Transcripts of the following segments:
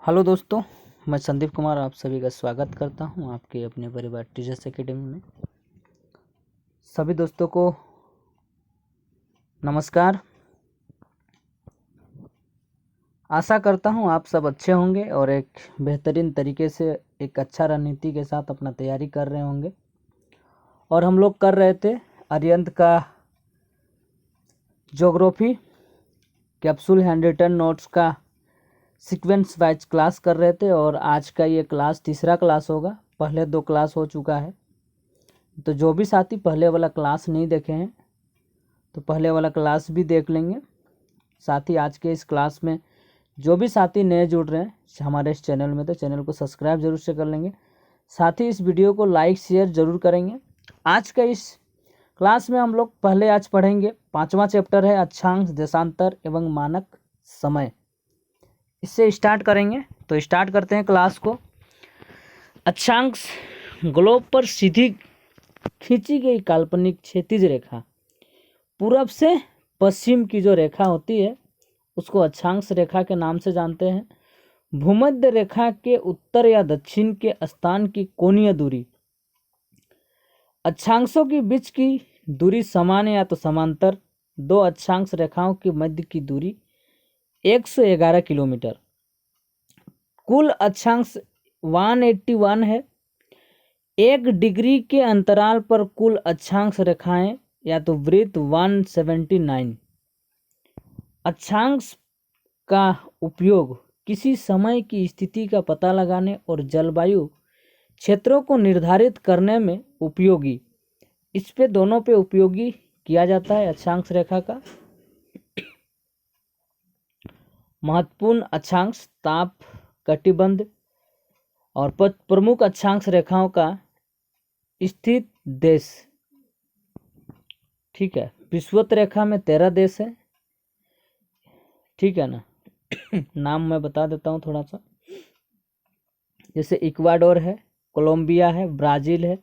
Hello दोस्तों, मैं संदीप कुमार आप सभी का स्वागत करता हूं आपके अपने परिवार टीचर्स एकेडमी में। सभी दोस्तों को नमस्कार। आशा करता हूं आप सब अच्छे होंगे और एक बेहतरीन तरीके से एक अच्छा रणनीति के साथ अपना तैयारी कर रहे होंगे। और हम लोग कर रहे थे आर्यंत का geography capsule hand written notes का सीक्वेंस वाइज क्लास कर रहे थे और आज का ये क्लास तीसरा क्लास होगा। पहले 2 क्लास हो चुका है, तो जो भी साथी पहले वाला क्लास नहीं देखे हैं तो पहले वाला क्लास भी देख लेंगे। साथ ही आज के इस क्लास में जो भी साथी नए जुड़ रहे हैं हमारे इस चैनल में, तो चैनल को सब्सक्राइब जरूर से कर लेंगे। साथ ही इस वीडियो को लाइक शेयर जरूर करेंगे। आज का इस क्लास में हम लोग पहले आज पढ़ेंगे 5वां चैप्टर है अक्षांश, देशांतर एवं मानक समय। इससे स्टार्ट करेंगे, तो स्टार्ट करते हैं क्लास को। अक्षांश ग्लोब पर सीधी खींची गई काल्पनिक क्षैतिज रेखा, पूरब से पश्चिम की जो रेखा होती है उसको अक्षांश रेखा के नाम से जानते हैं। भूमध्य रेखा के उत्तर या दक्षिण के स्थान की कोणीय दूरी, अक्षांशों के बीच की दूरी समान या तो समांतर। 2 अक्षांश रेखाओं के मध्य की दूरी 111 किलोमीटर। कुल अक्षांश 181 है। 1 डिग्री के अंतराल पर कुल अक्षांश रेखाएं या तो वृत्त 179। अक्षांश का उपयोग किसी समय की स्थिति का पता लगाने और जलवायु क्षेत्रों को निर्धारित करने में उपयोगी, इस पे दोनों पे उपयोगी किया जाता है अक्षांश रेखा का। महत्वपूर्ण अक्षांश, ताप कटिबंध और प्रमुख अक्षांश रेखाओं का स्थित देश। ठीक है, विषुवत रेखा में 13 देश है। ठीक है ना। नाम मैं बता देता हूँ थोड़ा सा, जैसे इक्वाडोर है, कोलंबिया है, ब्राज़ील है,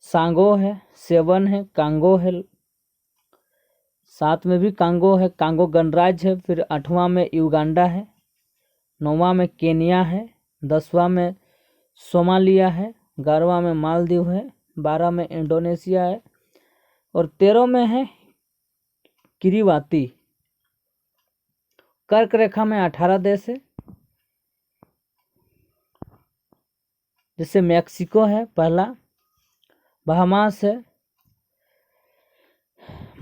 सांगो है, सेवन है, कांगो है, 7 में भी कांगो है, कांगो गणराज्य है। फिर 8वां में युगांडा है, 9वां में केनिया है, 10वां में सोमालिया है, 11वां में मालदीव है, 12 में इंडोनेशिया है और 13 में है किरीबाती। कर्क रेखा में 18 देश है, जैसे मैक्सिको है पहला, बहामास है,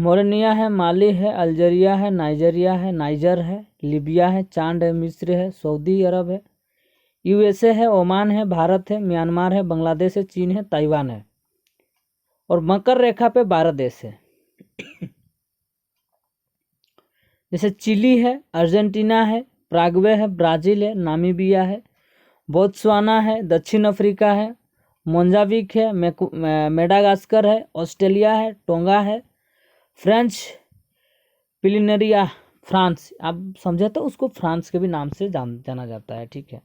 मोरनिया है, माली है, अल्जीरिया है, नाइजीरिया है, नाइजर है, लीबिया है, चांद है, मिस्र है, सऊदी अरब है, यूएसए है, ओमान है, भारत है, म्यांमार है, बांग्लादेश है, चीन है, ताइवान है। और मकर रेखा पे 12 देश है, जैसे चिली है, अर्जेंटीना है, प्रागवे है, ब्राज़ील है, नामीबिया है, बोत्सवाना है, दक्षिण अफ्रीका है, मोजाम्बिक है, मेडागास्कर है, ऑस्ट्रेलिया है, टोंगा है, फ्रेंच पिलिनरिया, फ्रांस, आप समझे तो उसको फ्रांस के भी नाम से जाना जाता है। ठीक है,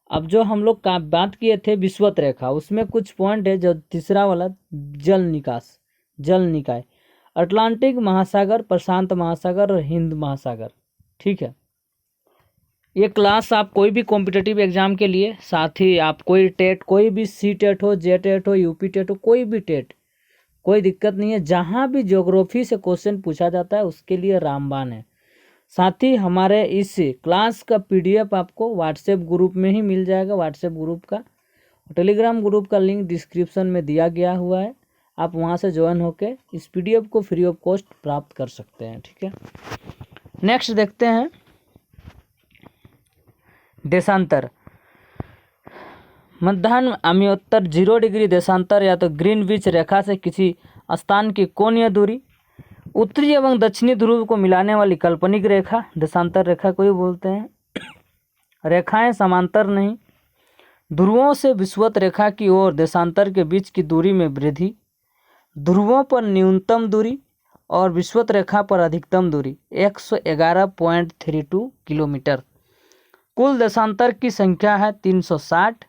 अब जो हम लोग का बात किए थे विषुवत रेखा, उसमें कुछ पॉइंट है। जो तीसरा वाला जल निकास, जल निकाय, अटलांटिक महासागर, प्रशांत महासागर और हिंद महासागर। ठीक है, ये क्लास आप कोई भी कॉम्पिटिटिव एग्जाम के लिए, साथ ही आप कोई टेट, कोई भी सी टेट हो, जे टेट हो, यूपी टेट हो, कोई भी टेट, कोई दिक्कत नहीं है। जहाँ भी ज्योग्राफी से क्वेश्चन पूछा जाता है उसके लिए रामबाण है। साथ ही हमारे इस क्लास का पीडीएफ आपको व्हाट्सएप ग्रुप में ही मिल जाएगा। व्हाट्सएप ग्रुप का, टेलीग्राम ग्रुप का लिंक डिस्क्रिप्शन में दिया गया हुआ है, आप वहाँ से ज्वाइन होकर इस पीडीएफ को फ्री ऑफ कॉस्ट प्राप्त कर सकते हैं। ठीक है, नेक्स्ट देखते हैं देशांतर। मध्याह्न अम्योत्तर 0 डिग्री देशांतर या तो ग्रीनविच रेखा से किसी स्थान की कोणीय दूरी, उत्तरी एवं दक्षिणी ध्रुव को मिलाने वाली काल्पनिक रेखा देशांतर रेखा को ही बोलते हैं। रेखाएं समांतर नहीं, ध्रुवों से विषुवत रेखा की ओर देशांतर के बीच की दूरी में वृद्धि, ध्रुवों पर न्यूनतम दूरी और विषुवत रेखा पर अधिकतम दूरी 111.32 किलोमीटर। कुल देशांतर की संख्या है 360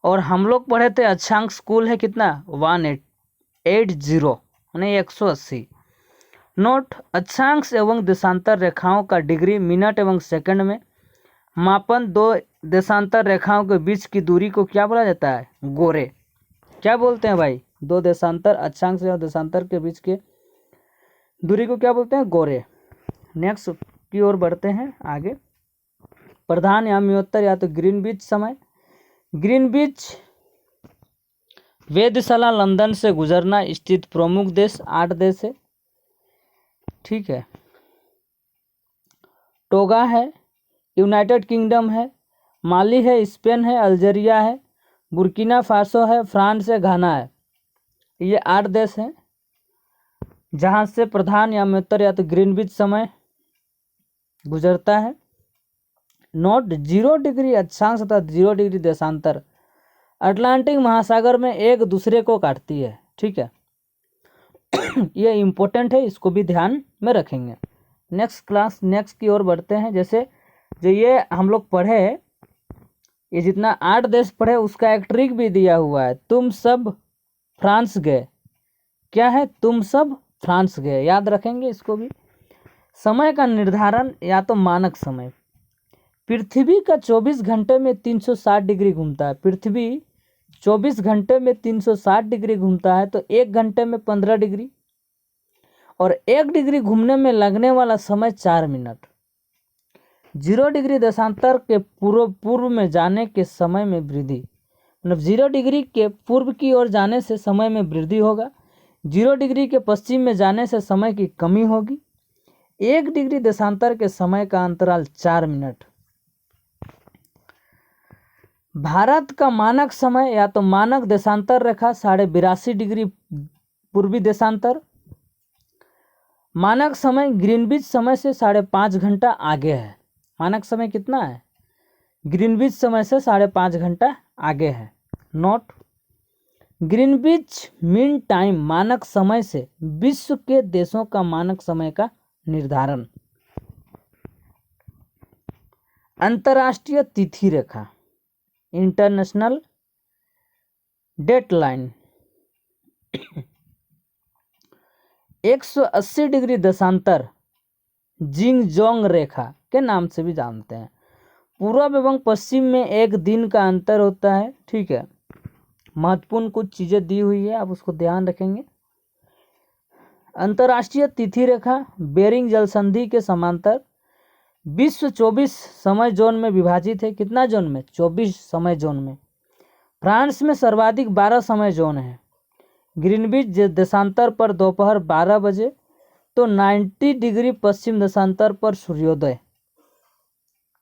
और हम लोग पढ़े थे अक्षांश कुल है कितना 180 यानी 180। नोट, अक्षांश एवं देशांतर रेखाओं का डिग्री मिनट एवं सेकंड में मापन दो देशांतर रेखाओं के बीच की दूरी को क्या बोला जाता है? गोरे। क्या बोलते हैं भाई? दो देशांतर अक्षांश और देशांतर के बीच के दूरी को क्या बोलते हैं? गोरे। नेक्स्ट की ओर बढ़ते हैं आगे। प्रधान या मध्योत्तर या तो ग्रीनविच समय। ग्रीनविच वेधशाला लंदन से गुजरना स्थित प्रमुख देश 8 देश है, ठीक है। टोगा है, यूनाइटेड किंगडम है, माली है, स्पेन है, अल्जीरिया है, बुर्किना फासो है, फ्रांस है, घाना है। ये 8 देश हैं जहाँ से प्रधान या मध्योत्तर या तो ग्रीनविच समय गुजरता है। नोट 0 डिग्री अक्षांश तथा 0 डिग्री देशांतर अटलांटिक महासागर में एक दूसरे को काटती है, ठीक है। ये इम्पोर्टेंट है, इसको भी ध्यान में रखेंगे। नेक्स्ट की ओर बढ़ते हैं। जैसे जो ये हम लोग पढ़े, ये जितना 8 देश पढ़े उसका एक ट्रिक भी दिया हुआ है। तुम सब फ्रांस गए। क्या है? तुम सब फ्रांस गए, याद रखेंगे इसको भी। समय का निर्धारण या तो मानक समय। पृथ्वी का 24 घंटे में 360 डिग्री घूमता है। पृथ्वी 24 घंटे में 360 डिग्री घूमता है, तो 1 घंटे में 15 डिग्री, और 1 डिग्री घूमने में लगने वाला समय 4 मिनट। 0 डिग्री देशांतर के पूर्व में जाने के समय में वृद्धि, मतलब 0 डिग्री के पूर्व की ओर जाने से समय में वृद्धि होगा। 0 डिग्री के पश्चिम में जाने से समय की कमी होगी। 1 डिग्री देशांतर के समय का अंतराल 4 मिनट। भारत का मानक समय या तो मानक देशांतर रेखा 82.5 डिग्री पूर्वी देशांतर। मानक समय ग्रीनविच समय से 5.5 घंटा आगे है। मानक समय कितना है? ग्रीनविच समय से 5.5 घंटा आगे है। नोट, ग्रीनविच मीन टाइम मानक समय से विश्व के देशों का मानक समय का निर्धारण। अंतर्राष्ट्रीय तिथि रेखा, इंटरनेशनल डेटलाइन 180 डिग्री देशांतर जिंगजोंग रेखा के नाम से भी जानते हैं। पूर्व एवं पश्चिम में 1 दिन का अंतर होता है, ठीक है। महत्वपूर्ण कुछ चीज़ें दी हुई है, आप उसको ध्यान रखेंगे। अंतर्राष्ट्रीय तिथि रेखा बेरिंग जलसंधि के समांतर विश्व 24 समय जोन में विभाजित है। कितना जोन में? 24 समय जोन में। फ्रांस में सर्वाधिक 12 समय जोन है। ग्रीनविच देशांतर पर दोपहर 12 बजे तो 90 डिग्री पश्चिम देशांतर पर सूर्योदय,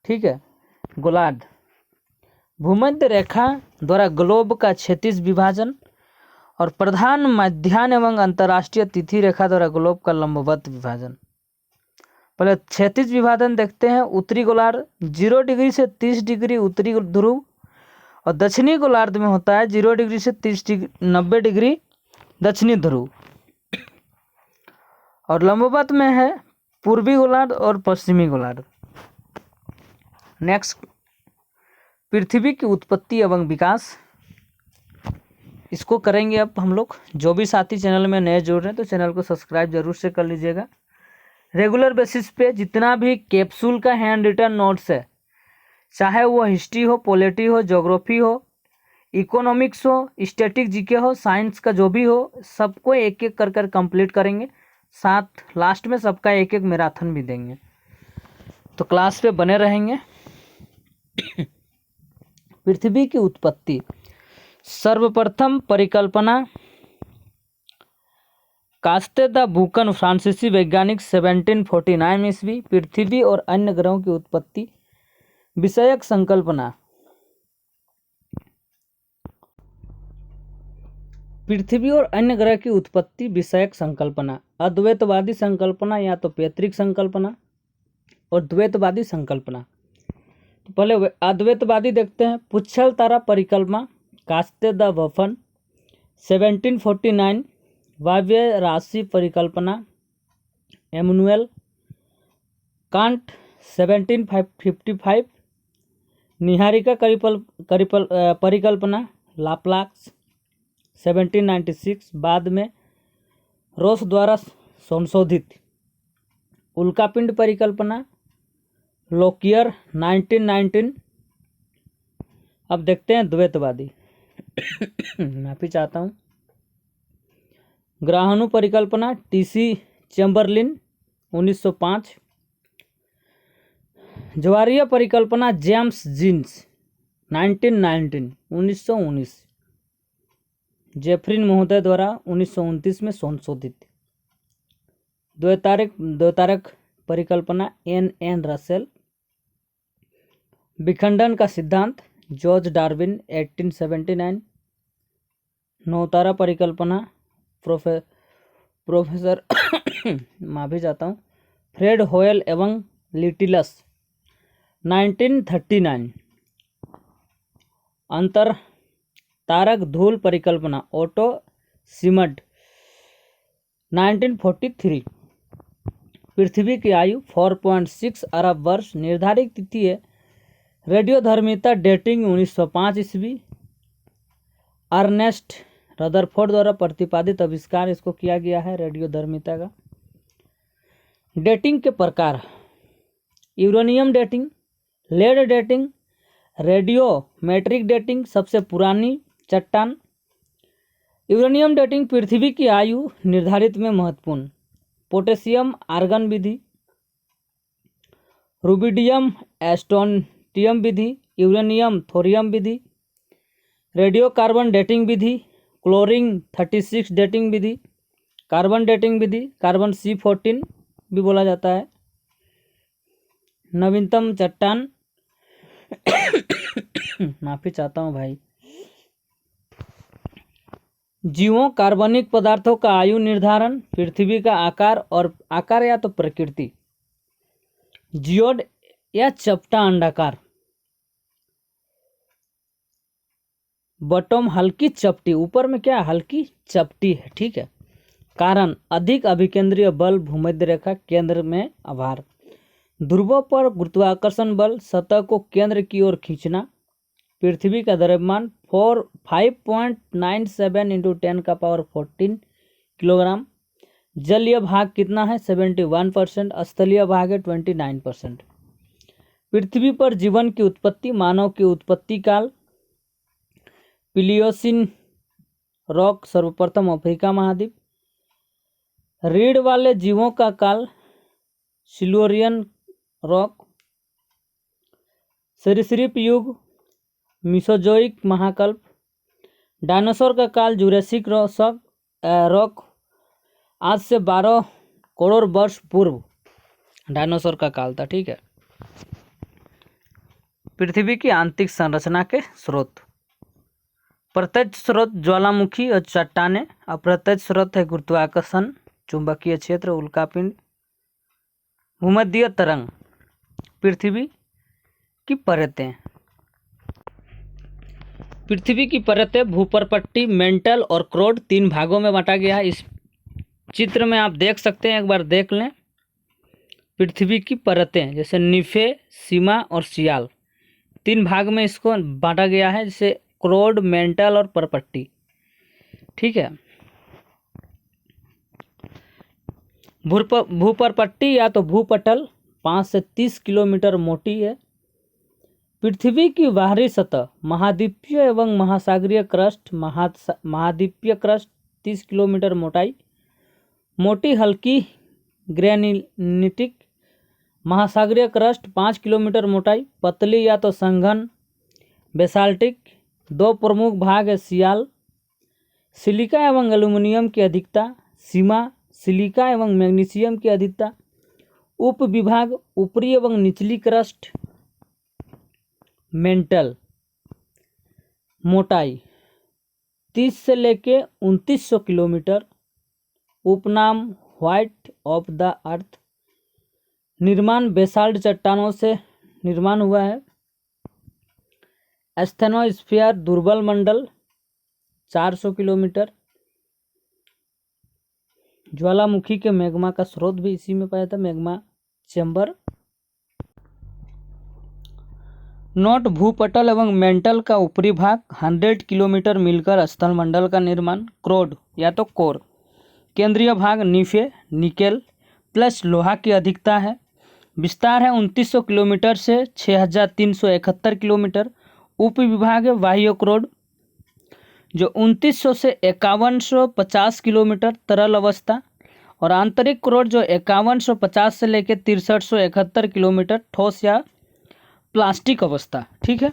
ठीक है। गोलार्ध, भूमध्य रेखा द्वारा ग्लोब का क्षैतिज विभाजन, और प्रधान मध्याह्न एवं अंतर्राष्ट्रीय तिथि रेखा द्वारा ग्लोब का लंबवत विभाजन। पहले क्षैतिज विभाजन देखते हैं। उत्तरी गोलार्ध 0 डिग्री से 30 डिग्री उत्तरी ध्रुव, और दक्षिणी गोलार्ध में होता है 0 डिग्री से 90 डिग्री दक्षिणी ध्रुव, और लंबवत में है पूर्वी गोलार्ध और पश्चिमी गोलार्ध। नेक्स्ट, पृथ्वी की उत्पत्ति एवं विकास, इसको करेंगे अब हम लोग। जो भी साथी चैनल में नए जुड़ रहे हैं तो चैनल को सब्सक्राइब जरूर से कर लीजिएगा। रेगुलर बेसिस पे जितना भी कैप्सूल का हैंड रिटन नोट्स है, चाहे वो हिस्ट्री हो, पॉलिटी हो, ज्योग्राफी हो, इकोनॉमिक्स हो, स्टैटिक जीके हो, साइंस का जो भी हो, सबको एक एक कर कंप्लीट करेंगे। साथ लास्ट में सबका एक एक मैराथन भी देंगे, तो क्लास पे बने रहेंगे। पृथ्वी की उत्पत्ति, सर्वप्रथम परिकल्पना कास्ते द बुकन फ्रांसीसी वैज्ञानिक 1749 ईस्वी। पृथ्वी और अन्य ग्रहों की उत्पत्ति विषयक संकल्पना, पृथ्वी और अन्य ग्रह की उत्पत्ति विषयक संकल्पना। अद्वैतवादी संकल्पना या तो पैतृक संकल्पना और द्वैतवादी संकल्पना। तो पहले अद्वैतवादी देखते हैं। पुच्छल तारा परिकल्पना कास्ते द बफन 1749। वायव्य राशि परिकल्पना एमनुएल कांट 1755। निहारिका परिकल्पना लाप्लास 1796, बाद में रोस द्वारा संशोधित। उल्कापिंड परिकल्पना लोकियर 1919। अब देखते हैं द्वैतवादी। माफी चाहता हूँ। ग्राहनु परिकल्पना टीसी चैम्बरलिन 1905। ज्वारीय परिकल्पना जेम्स जीन्स 1919। जेफरिन महोदय द्वारा 1929 में संशोधित। द्वैतारक परिकल्पना एन रसेल। विखंडन का सिद्धांत जॉर्ज डार्विन 1879। नौतारा परिकल्पना प्रोफेसर माफी चाहता हूँ फ्रेड होयल एवं लिटिलस 1939। अंतर तारक धूल परिकल्पना ओटो सिमड 1943। पृथ्वी की आयु 4.6 अरब वर्ष। निर्धारित तिथि है रेडियोधर्मिता डेटिंग 1905 ईस्वी। अर्नेस्ट रदरफोर्ड द्वारा प्रतिपादित आविष्कार इसको किया गया है रेडियोधर्मिता का। डेटिंग के प्रकार uranium dating, lead dating, radiometric dating. सबसे पुरानी चट्टान यूरेनियम डेटिंग पृथ्वी की आयु निर्धारित में महत्वपूर्ण। पोटेशियम आर्गन विधि, रुबिडियम एस्टोंटियम विधि, यूरेनियम थोरियम विधि, रेडियो कार्बन डेटिंग विधि, क्लोरीन 36 डेटिंग विधि, कार्बन डेटिंग विधि, कार्बन C14 भी बोला जाता है। नवीनतम चट्टान माफी चाहता हूँ भाई। जीवों कार्बनिक पदार्थों का आयु निर्धारण, पृथ्वी का आकार या तो प्रकृति, जियोड या चपटा अंडाकार, बॉटम हल्की चपटी, ऊपर में क्या हल्की चपटी है, ठीक है। कारण अधिक अभिकेंद्रीय बल, भूमध्य रेखा केंद्र में आभार, ध्रुवों पर गुरुत्वाकर्षण बल, सतह को केंद्र की ओर खींचना, पृथ्वी का द्रव्यमान 5.97 × 10⁻14 किलोग्राम, जलीय भाग कितना है 71%, स्थलीय भाग है 29%। पृथ्वी पर जीवन की उत्पत्ति, मानव की उत्पत्ति काल, प्लियोसिन रॉक सर्वप्रथम अफ्रीका महाद्वीप, रीढ़ वाले जीवों का काल, सिल्वरियन रॉक, सरीसृप युग, मिसोजोइक महाकल्प, डायनासोर का काल, जुरासिक रॉक, आज से 12 करोड़ वर्ष पूर्व डायनासोर का काल था, ठीक है। पृथ्वी की आंतरिक संरचना के स्रोत, प्रत्यक्ष स्रोत ज्वालामुखी और चट्टानें, अप्रत्यक्ष स्रोत है गुरुत्वाकर्षण, चुंबकीय क्षेत्र, उल्कापिंड, भूमध्य तरंग। पृथ्वी की परतें, पृथ्वी की परतें भूपरपट्टी, मेंटल और क्रोड 3 भागों में बांटा गया है। इस चित्र में आप देख सकते हैं, एक बार देख लें। पृथ्वी की परतें जैसे निफे, सीमा और सियाल, 3 भाग में इसको बांटा गया है, जैसे क्रोड, मेंटल और परपट्टी, ठीक है। भूपरपट्टी या तो भूपटल 5 से 30 किलोमीटर मोटी है। पृथ्वी की बाहरी सतह, महाद्वीपीय एवं महासागरीय क्रस्ट, महाद्वीपीय क्रस्ट 30 किलोमीटर मोटाई, मोटी हल्की ग्रेनिटिक, महासागरीय क्रस्ट 5 किलोमीटर मोटाई, पतली या तो संघन बेसाल्टिक। 2 प्रमुख भाग है सियाल, सिलिका एवं एल्यूमिनियम की अधिकता, सीमा, सिलिका एवं मैग्नीशियम की अधिकता। उप विभाग, ऊपरी एवं निचली क्रस्ट, मेंटल, मोटाई 30 से लेके 2900 किलोमीटर। उपनाम व्हाइट ऑफ द अर्थ, निर्माण बेसाल्ट चट्टानों से निर्माण हुआ है। एस्थेनोस्फीयर दुर्बल मंडल 400 किलोमीटर। ज्वालामुखी के मैग्मा का स्रोत भी इसी में पाया था, मैग्मा चैम्बर। नोट, भूपटल एवं मेंटल का ऊपरी भाग 100 किलोमीटर मिलकर स्थल मंडल का निर्माण। क्रोड या तो कोर, केंद्रीय भाग निफे, निकेल प्लस लोहा की अधिकता है। विस्तार है 2900 किलोमीटर से 6371 किलोमीटर। उप विभाग है वाह्यक रोड जो 2900 से 5150 किलोमीटर तरल अवस्था, और आंतरिक रोड जो 5150 से लेकर 6371 किलोमीटर ठोस या प्लास्टिक अवस्था। ठीक है।